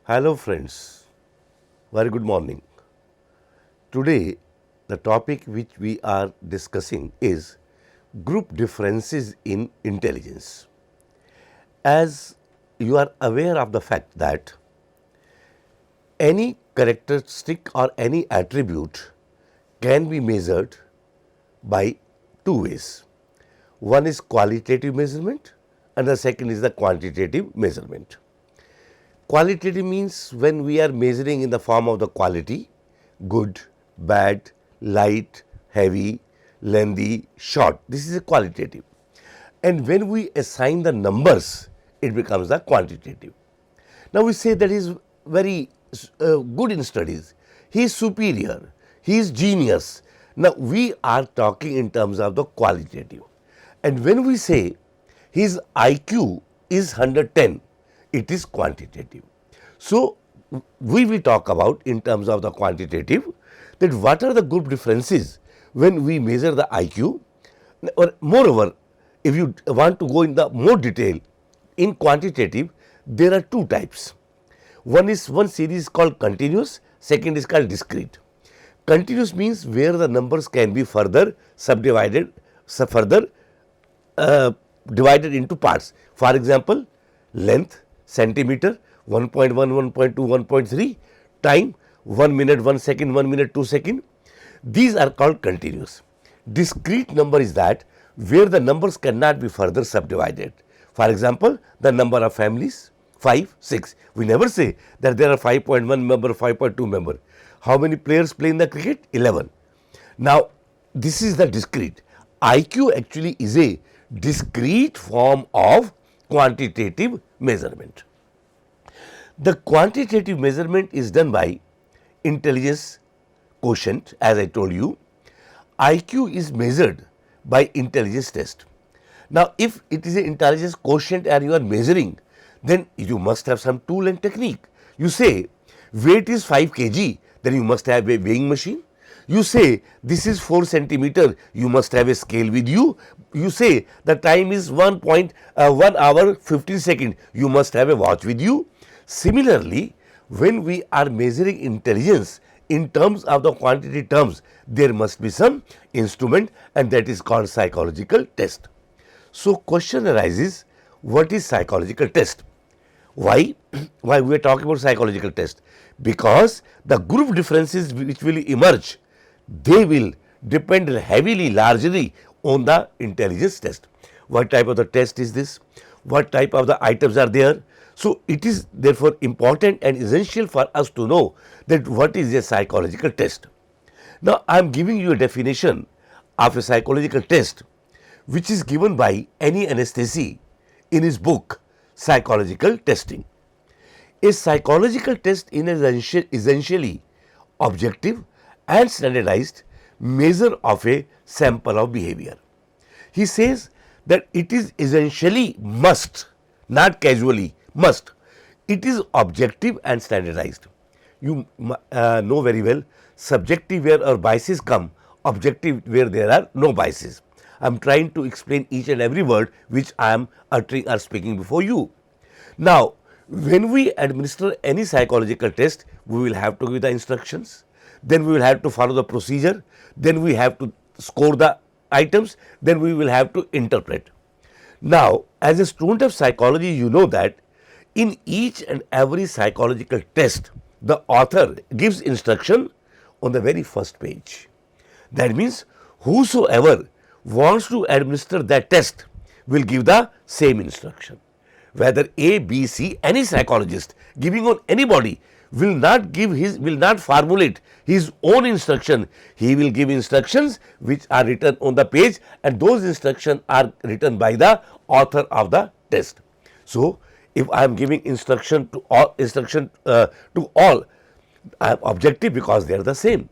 Hello friends, very good morning. Today the topic which we are discussing is group differences in intelligence. As you are aware of the fact that any characteristic or any attribute can be measured by two ways. One is qualitative measurement and the second is the quantitative measurement. Qualitative means when we are measuring in the form of the quality, good, bad, light, heavy, lengthy, short. This is a qualitative. And when we assign the numbers, it becomes the quantitative. Now we say that he is very good in studies, he is superior, he is genius. Now we are talking in terms of the qualitative. And when we say his IQ is 110, it is quantitative. So we will talk about in terms of the quantitative that what are the group differences when we measure the IQ, or moreover if you want to go in the more detail in quantitative there are two types. One series called continuous, second is called discrete. Continuous means where the numbers can be further subdivided, divided into parts. For example, length centimeter 1.1, 1.2, 1.3, time 1 minute, 1 second, 1 minute, 2 second. These are called continuous. Discrete number is that where the numbers cannot be further subdivided. For example, the number of families 5, 6. We never say that there are 5.1 member, 5.2 member. How many players play in the cricket? 11. Now, this is the discrete. IQ actually is a discrete form of quantitative measurement. The quantitative measurement is done by intelligence quotient, as I told you. IQ is measured by intelligence test. Now, if it is an intelligence quotient and you are measuring, then you must have some tool and technique. You say weight is 5 kg, then you must have a weighing machine. You say this is 4 centimeter, you must have a scale with you. You say the time is 1 hour 15 second, you must have a watch with you. Similarly, when we are measuring intelligence in terms of the quantity terms, there must be some instrument and that is called psychological test. So, question arises, what is psychological test? Why? Why we are talking about psychological test? Because the group differences which will emerge, they will depend heavily, largely on the intelligence test. What type of the test is this? What type of the items are there? So, it is therefore important and essential for us to know that what is a psychological test. Now, I am giving you a definition of a psychological test which is given by any anesthesi in his book Psychological Testing. A psychological test is essentially objective and standardized measure of a sample of behavior. He says that it is essentially must, not casually, must. It is objective and standardized. You know very well, subjective where our biases come, objective where there are no biases. I am trying to explain each and every word which I am uttering or speaking before you. Now, when we administer any psychological test, we will have to give the instructions, then we will have to follow the procedure, then we have to score the items, then we will have to interpret. Now, as a student of psychology, you know that in each and every psychological test, the author gives instruction on the very first page. That means, whosoever wants to administer that test will give the same instruction. Whether A, B, C, any psychologist giving on anybody will not formulate his own instruction. He will give instructions which are written on the page, and those instructions are written by the author of the test. So, if I am giving instruction to all, I am objective because they are the same.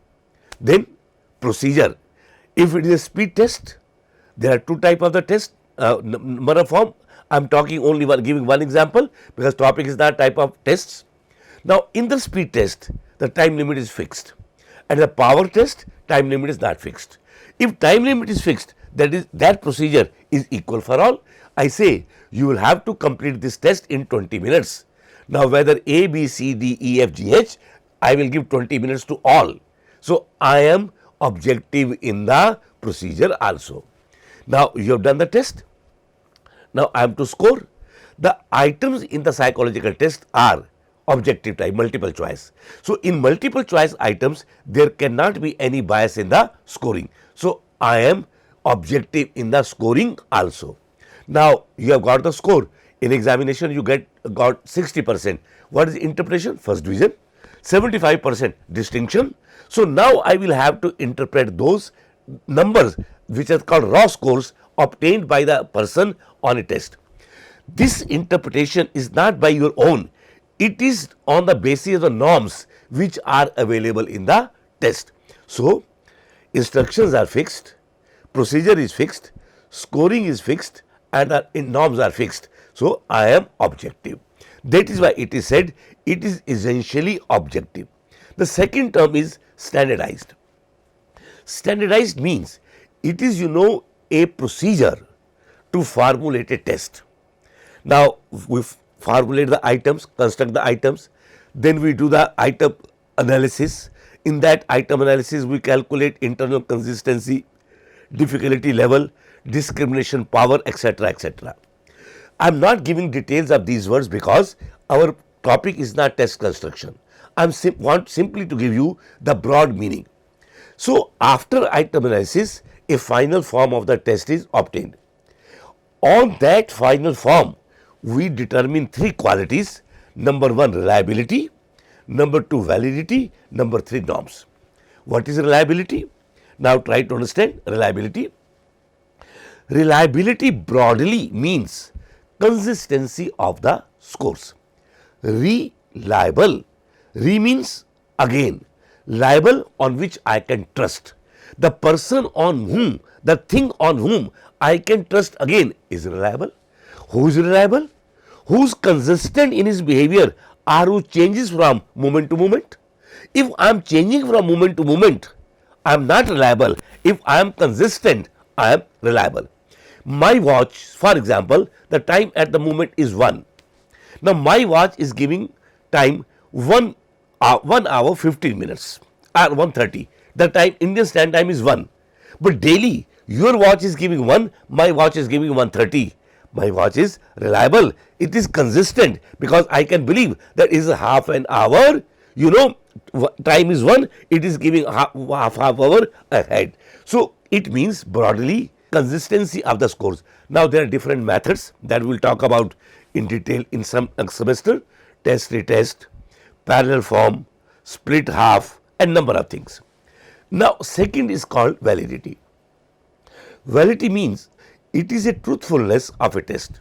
Then procedure. If it is a speed test, there are two types of the test, number form. I am talking only giving one example because topic is that type of tests. Now, in the speed test, the time limit is fixed, and the power test, time limit is not fixed. If time limit is fixed, that procedure is equal for all. I say you will have to complete this test in 20 minutes. Now whether A, B, C, D, E, F, G, H, I will give 20 minutes to all. So I am objective in the procedure also. Now you have done the test. Now I am to score. The items in the psychological test are objective type, multiple choice. So in multiple choice items, there cannot be any bias in the scoring. So I am objective in the scoring also. Now you have got the score. In examination you got 60%. What is interpretation? First division. 75% distinction. So now I will have to interpret those numbers which are called raw scores obtained by the person on a test. This interpretation is not by your own. It is on the basis of the norms which are available in the test. So instructions are fixed, procedure is fixed, scoring is fixed, and the norms are fixed. So I am objective. That is why it is said it is essentially objective. The second term is standardized. Standardized means it is a procedure to formulate a test. Now we formulate the items, construct the items, then we do the item analysis. In that item analysis we calculate internal consistency, difficulty level, discrimination power, etc., etc. I am not giving details of these words because our topic is not test construction. I want simply to give you the broad meaning. So after item analysis, a final form of the test is obtained. On that final form, we determine three qualities. Number one, reliability. Number two, validity. Number three, norms. What is reliability? Now try to understand reliability. Reliability broadly means consistency of the scores. Reliable. Re means again. Liable, on which I can trust. The person on whom, the thing on whom I can trust again is reliable. Who is reliable? Who is consistent in his behavior or who changes from moment to moment? If I am changing from moment to moment, I am not reliable. If I am consistent, I am reliable. My watch, for example, the time at the moment is 1. Now my watch is giving time 1 hour 15 minutes or 1:30. The time Indian Standard Time is 1. But daily your watch is giving 1, my watch is giving 1:30. My watch is reliable. It is consistent because I can believe that is half an hour. Time is 1, it is giving half hour ahead. So it means broadly consistency of the scores. Now there are different methods that we will talk about in detail in some semester. Test, retest, parallel form, split half, and number of things. Now second is called validity. Validity means it is a truthfulness of a test.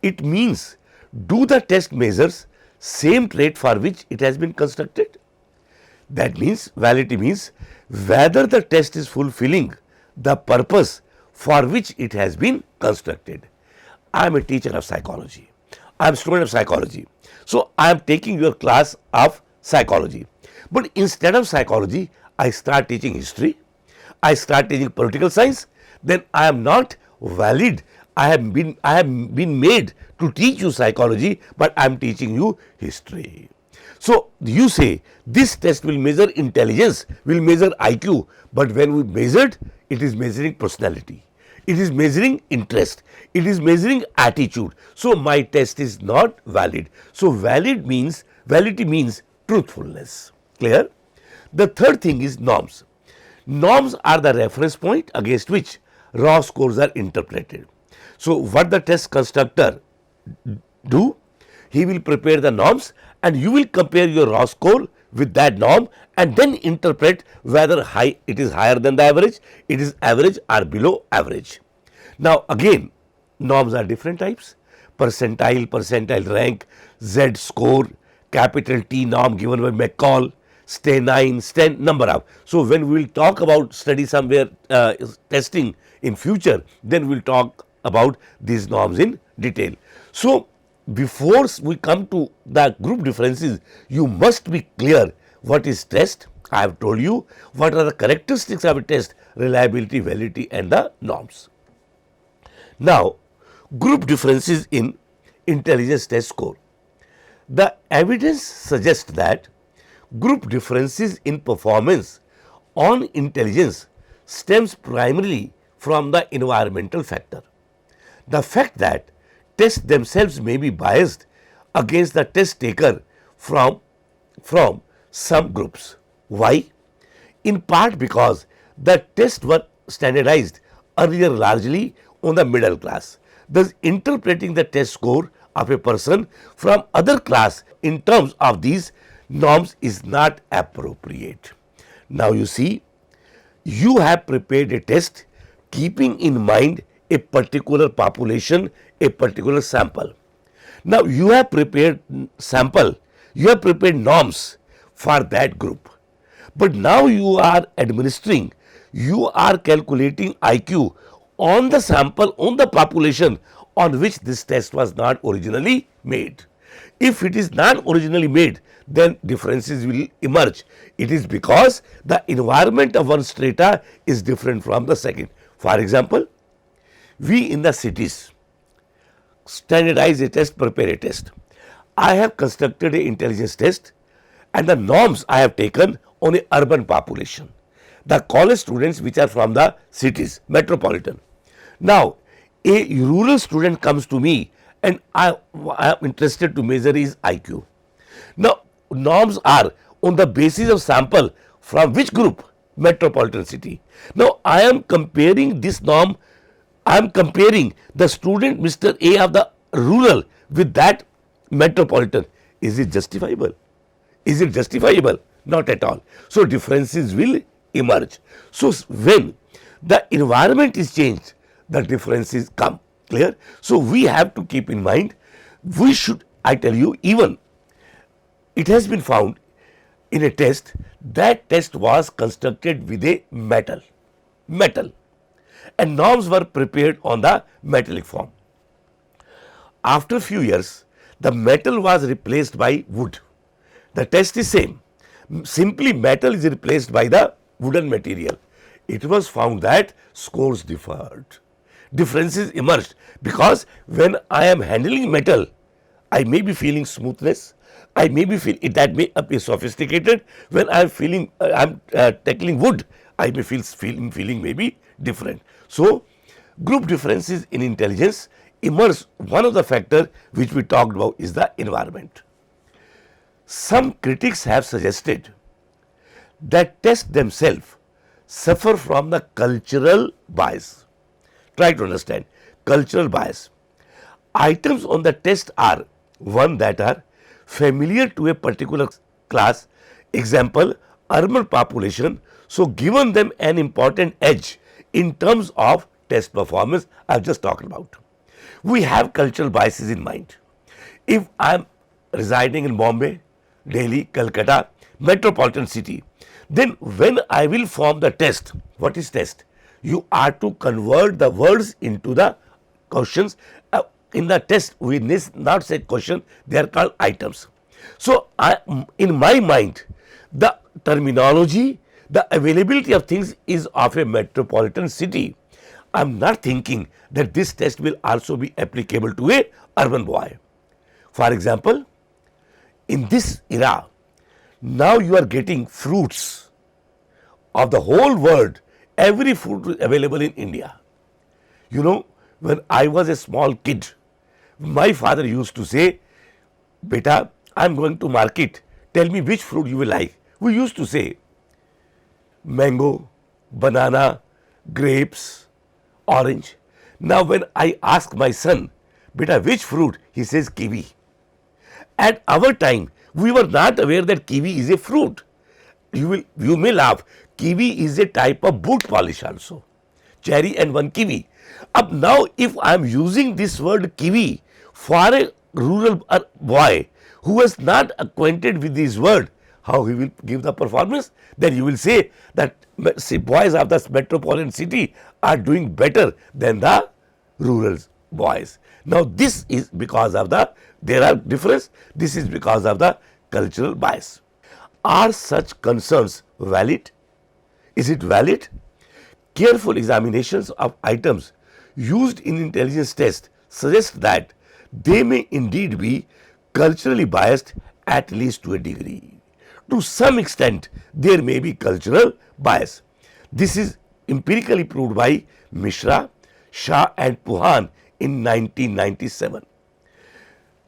It means do the test measures same trait for which it has been constructed? That means validity means whether the test is fulfilling the purpose for which it has been constructed. I am a teacher of psychology. I am a student of psychology. So I am taking your class of psychology. But instead of psychology, I start teaching history. I start teaching political science. Then I am not valid. I have been made to teach you psychology, but I am teaching you history. So you say this test will measure intelligence, will measure IQ, but when we measured, it is measuring personality. It is measuring interest. It is measuring attitude. So my test is not valid. So validity means truthfulness. Clear? The third thing is norms. Norms are the reference point against which raw scores are interpreted. So what the test constructor do? He will prepare the norms and you will compare your raw score with that norm and then interpret whether it is higher than the average, it is average or below average. Now again, norms are different types: percentile rank, Z score, capital T norm given by McCall, STAY9, number of. So when we will talk about study somewhere testing in future, then we will talk about these norms in detail. So before we come to the group differences, you must be clear what is test. I have told you what are the characteristics of a test: reliability, validity, and the norms. Now, group differences in intelligence test score. The evidence suggests that group differences in performance on intelligence stems primarily from the environmental factor. The fact that tests themselves may be biased against the test taker from some groups. Why? In part because the tests were standardized earlier largely on the middle class. Thus, interpreting the test score of a person from other class in terms of these norms is not appropriate. Now you see, you have prepared a test keeping in mind a particular population, a particular sample. Now you have prepared sample, you have prepared norms for that group. But now you are administering, you are calculating IQ on the sample, on the population on which this test was not originally made. If it is not originally made, then differences will emerge. It is because the environment of one strata is different from the second. For example, we in the cities standardize a test, prepare a test. I have constructed an intelligence test and the norms I have taken on a urban population, the college students which are from the cities, metropolitan. Now, a rural student comes to me and I am interested to measure his IQ. Now, norms are on the basis of sample from which group? Metropolitan city. Now, I am comparing this norm, I am comparing the student Mr. A of the rural with that metropolitan. Is it justifiable? Is it justifiable? Not at all. So, differences will emerge. So, when the environment is changed, the differences come. Clear? So, we have to keep in mind, we should, I tell you, even it has been found in a test, that test was constructed with a metal and norms were prepared on the metallic form. After few years, the metal was replaced by wood. The test is same, simply metal is replaced by the wooden material. It was found that scores differed. Differences emerged because when I am handling metal, I may be feeling smoothness, I may be feeling that may appear sophisticated. When I am feeling tackling wood, I may feeling maybe different. So, group differences in intelligence emerge. One of the factor which we talked about is the environment. Some critics have suggested that tests themselves suffer from the cultural bias. Try to understand cultural bias. Items on the test are one that are familiar to a particular class, example urban population, so given them an important edge in terms of test performance I have just talked about. We have cultural biases in mind. If I am residing in Bombay, Delhi, Calcutta, metropolitan city, then when I will form the test, what is test? You are to convert the words into the questions. In the test, we not say question, they are called items. So, in my mind, the terminology, the availability of things is of a metropolitan city. I am not thinking that this test will also be applicable to a urban boy. For example, in this era, now you are getting fruits of the whole world, every fruit available in India. You know, when I was a small kid, my father used to say, "Beta, I am going to market, tell me which fruit you will like." We used to say mango, banana, grapes, orange. Now when I ask my son, "Beta, which fruit?" he says kiwi. At our time, we were not aware that kiwi is a fruit. You may laugh, kiwi is a type of boot polish also. Cherry and one kiwi. Up now, if I am using this word kiwi for a rural boy who is not acquainted with this word, how he will give the performance? Then you will say that boys of the metropolitan city are doing better than the rural boys. Now this is because of there are difference, this is because of the cultural bias. Are such concerns valid? Is it valid? Careful examinations of items used in intelligence test suggest that they may indeed be culturally biased at least to a degree. To some extent, there may be cultural bias. This is empirically proved by Mishra, Shah and Puhan in 1997.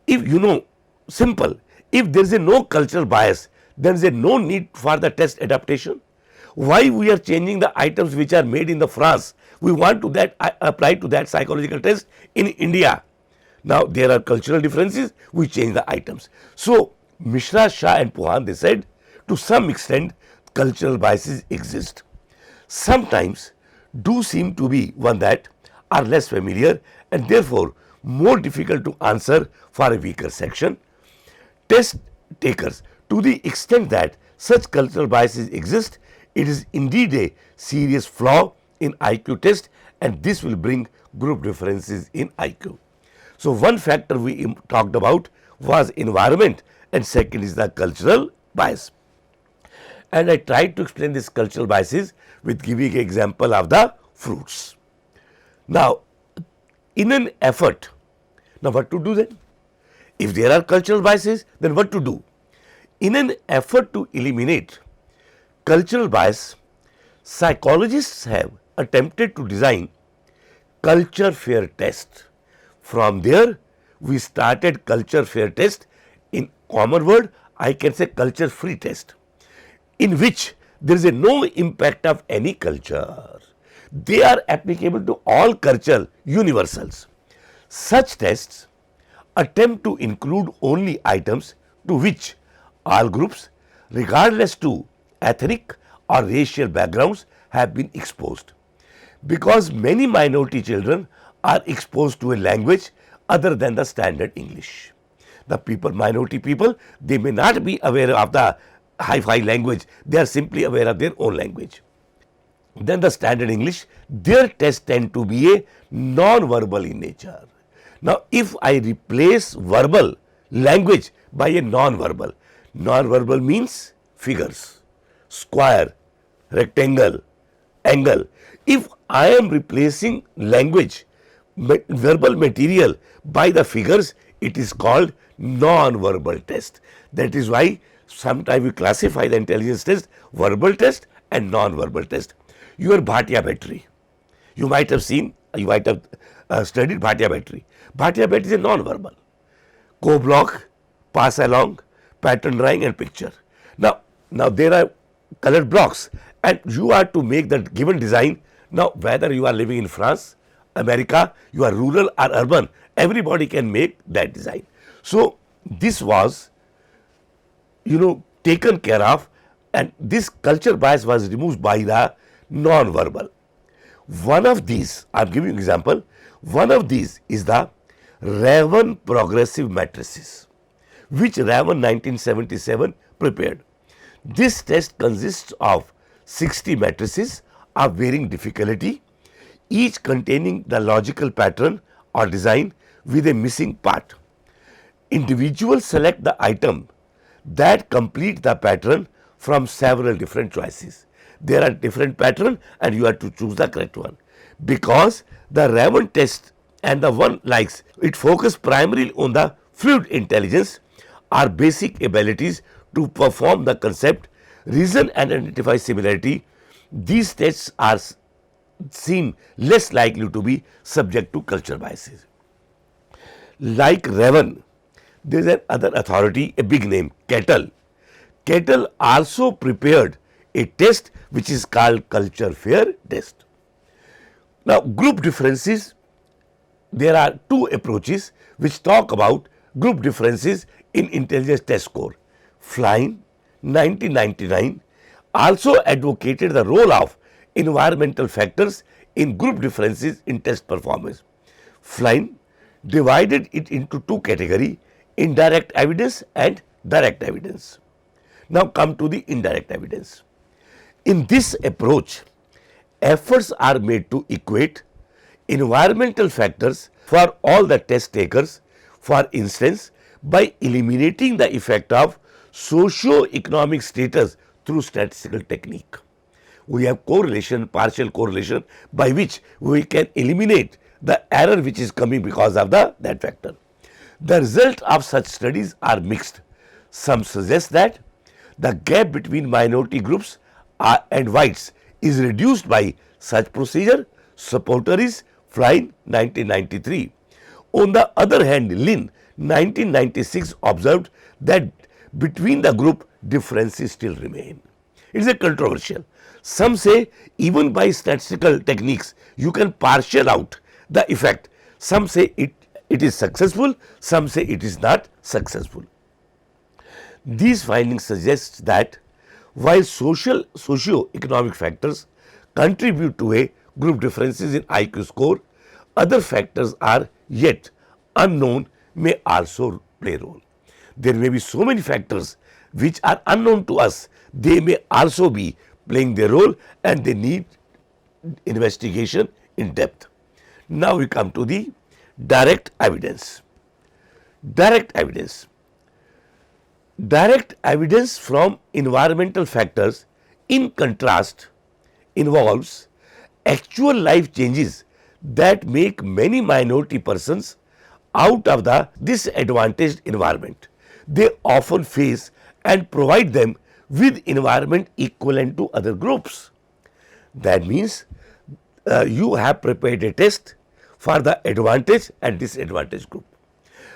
If you know, simple, if there is a no cultural bias, then there is a no need for the test adaptation. Why we are changing the items which are made in the France? We want to that apply to that psychological test in India. Now there are cultural differences, we change the items. So Mishra, Shah and Puhan, they said to some extent cultural biases exist. Sometimes do seem to be one that are less familiar and therefore more difficult to answer for a weaker section. Test takers, to the extent that such cultural biases exist, it is indeed a serious flaw in IQ test and this will bring group differences in IQ. So one factor we talked about was environment and second is the cultural bias. And I tried to explain this cultural biases with giving an example of the fruits. Now, in an effort, now what to do then? If there are cultural biases, then what to do? In an effort to eliminate cultural bias, psychologists have attempted to design culture fair test. From there, we started culture fair test. In common word, I can say culture free test, in which there is a no impact of any culture. They are applicable to all cultural universals. Such tests attempt to include only items to which all groups, regardless to ethnic or racial backgrounds, have been exposed. Because many minority children are exposed to a language other than the standard English. The minority people, they may not be aware of the hi-fi language, they are simply aware of their own language. Then the standard English, their tests tend to be a non-verbal in nature. Now, if I replace verbal language by a non-verbal, non-verbal means figures, square, rectangle, angle. If I am replacing language, verbal material by the figures, it is called non-verbal test. That is why sometimes we classify the intelligence test, verbal test and non-verbal test. Your Bhatia battery, you might have seen, you might have studied Bhatia battery. Bhatia battery is a non-verbal. Co-block, pass along, pattern drawing and picture. Now there are colored blocks and you are to make that given design. Now whether you are living in France, America, you are rural or urban, everybody can make that design. So this was, taken care of and this culture bias was removed by the non-verbal. One of these, I am giving you an example, one of these is the Raven progressive matrices, which Raven 1977 prepared. This test consists of 60 matrices of varying difficulty, each containing the logical pattern or design with a missing part. Individuals select the item that complete the pattern from several different choices. There are different patterns and you have to choose the correct one. Because the Raven test and the one likes, it focus primarily on the fluid intelligence or basic abilities to perform the concept, reason and identify similarity. These tests are seem less likely to be subject to cultural biases. Like Raven, there is another authority, a big name, Kettle. Kettle also prepared a test which is called culture fair test. Now group differences, there are two approaches which talk about group differences in intelligence test score. Flynn 1999 also advocated the role of environmental factors in group differences in test performance. Flynn divided it into two categories, indirect evidence and direct evidence. Now come to the indirect evidence. In this approach, efforts are made to equate environmental factors for all the test takers, for instance, by eliminating the effect of socio-economic status through statistical technique. We have correlation, partial correlation, by which we can eliminate the error which is coming because of that factor. The result of such studies are mixed. Some suggest that the gap between minority groups and whites is reduced by such procedure. Supporter is Flynn 1993. On the other hand, Lin 1996 observed that between the group differences still remain. It is a controversial. Some say even by statistical techniques you can partial out the effect. Some say it is successful, some say it is not successful. These findings suggest that while socio-economic factors contribute to a group differences in IQ score, other factors are yet unknown may also play a role. There may be so many factors which are unknown to us, they may also be playing their role and they need investigation in depth. Now we come to the direct evidence. Direct evidence. Direct evidence from environmental factors, in contrast, involves actual life changes that make many minority persons out of the disadvantaged environment they often face and provide them with environment equivalent to other groups. That means you have prepared a test for the advantage and disadvantage group.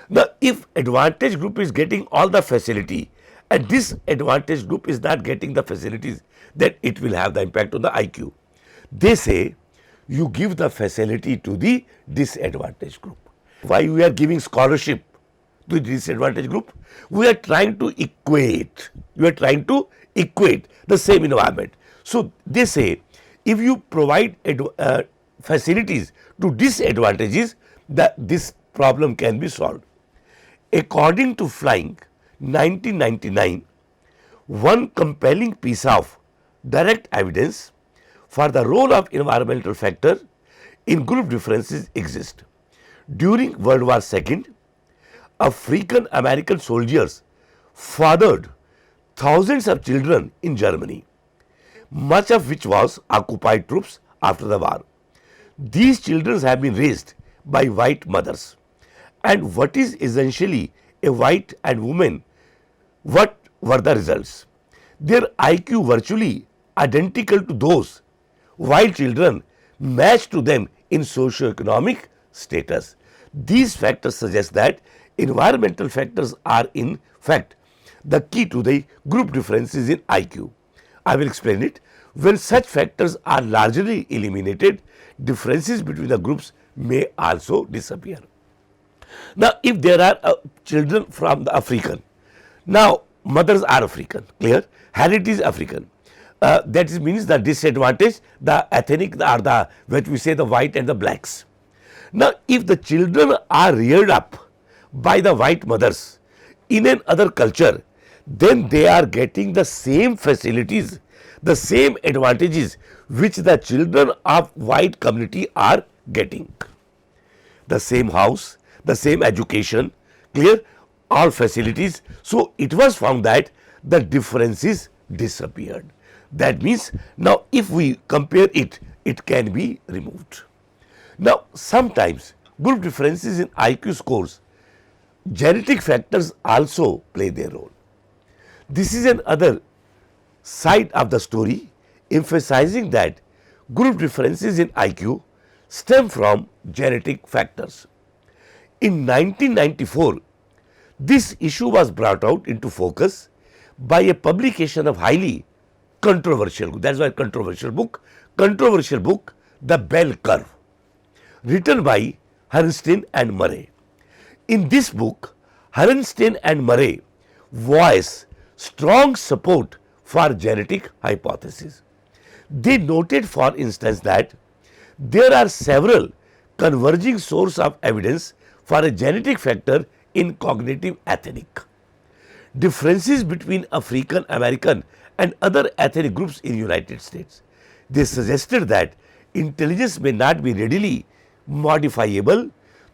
Now, if advantage group is getting all the facility and disadvantage group is not getting the facilities, then it will have the impact on the IQ. They say you give the facility to the disadvantaged group. Why we are giving scholarship to the disadvantaged group? We are trying to equate. The same environment. So they say if you provide facilities to disadvantages, this problem can be solved. According to Flynn 1999, one compelling piece of direct evidence for the role of environmental factor in group differences exists. During World War II, African American soldiers fathered thousands of children in Germany, much of which was occupied troops after the war. These children have been raised by white mothers, and what is essentially a white and woman, what were the results? Their IQ virtually identical to those white children matched to them in socio-economic status. These factors suggest that environmental factors are in fact the key to the group differences in IQ. I will explain it. When such factors are largely eliminated, differences between the groups may also disappear. Now, if there are children from the African, now mothers are African, clear, heritage is African. That means the disadvantage, the ethnic or the what we say the white and the blacks. Now, if the children are reared up by the white mothers in another culture, then they are getting the same facilities, the same advantages which the children of white community are getting. The same house, the same education, clear, all facilities. So, it was found that the differences disappeared. That means, now if we compare it, it can be removed. Now, sometimes group differences in IQ scores, genetic factors also play their role. This is another side of the story emphasizing that group differences in IQ stem from genetic factors. In 1994, this issue was brought out into focus by a publication of highly controversial, that's why controversial book, The Bell Curve, written by Herrnstein and Murray. In this book, Herrnstein and Murray voice strong support for genetic hypothesis. They noted, for instance, that there are several converging sources of evidence for a genetic factor in cognitive ethnic. Differences between African American and other ethnic groups in United States. They suggested that intelligence may not be readily modifiable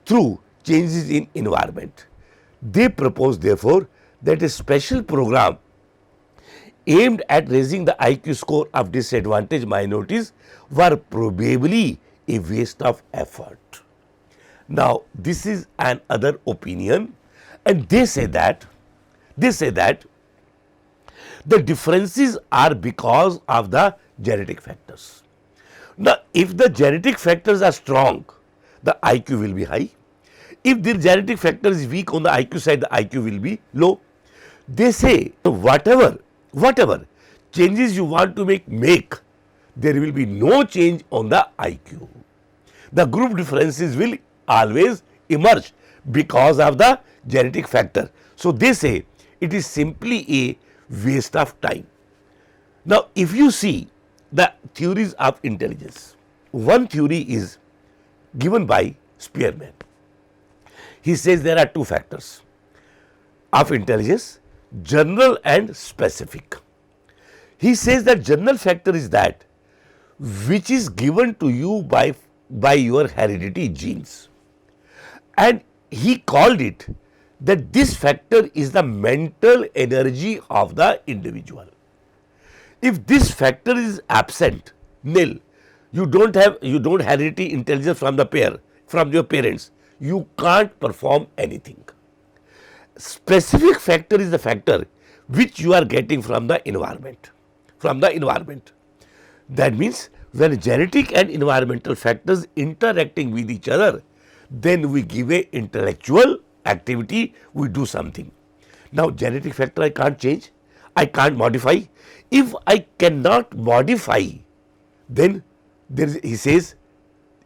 through changes in environment. They proposed, therefore, that a special program aimed at raising the IQ score of disadvantaged minorities were probably a waste of effort. Now, this is another opinion, and they say that the differences are because of the genetic factors. Now, if the genetic factors are strong, the IQ will be high. If the genetic factor is weak on the IQ side, the IQ will be low. They say whatever changes you want to make, there will be no change on the IQ. The group differences will always emerge because of the genetic factor. So, they say it is simply a waste of time. Now, if you see the theories of intelligence, one theory is given by Spearman. He says there are two factors of intelligence, general and specific. He says that general factor is that which is given to you by your heredity genes, and he called it that this factor is the mental energy of the individual. If this factor is absent, nil, you don't heredity intelligence from your parents, you can't perform anything. Specific factor is the factor which you are getting from the environment. That means when genetic and environmental factors interacting with each other, then we give a intellectual activity, we do something. Now, genetic factor I can't change, I can't modify. If I cannot modify, then he says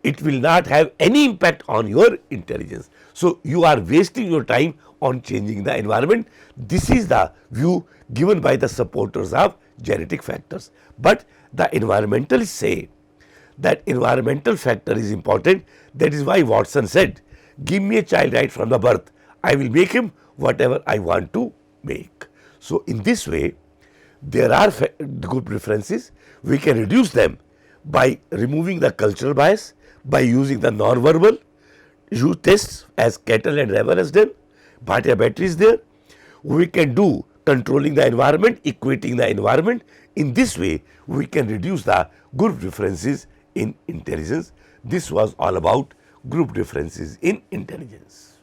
it will not have any impact on your intelligence. So, you are wasting your time on changing the environment. This is the view given by the supporters of genetic factors. But the environmentalists say that environmental factor is important. That is why Watson said, give me a child right from the birth, I will make him whatever I want to make. So, in this way, there are group differences. We can reduce them by removing the cultural bias, by using the non-verbal tests as Kettle and Rever has done. Bhatia battery is there. We can do controlling the environment, equating the environment. In this way, we can reduce the group differences in intelligence. This was all about group differences in intelligence.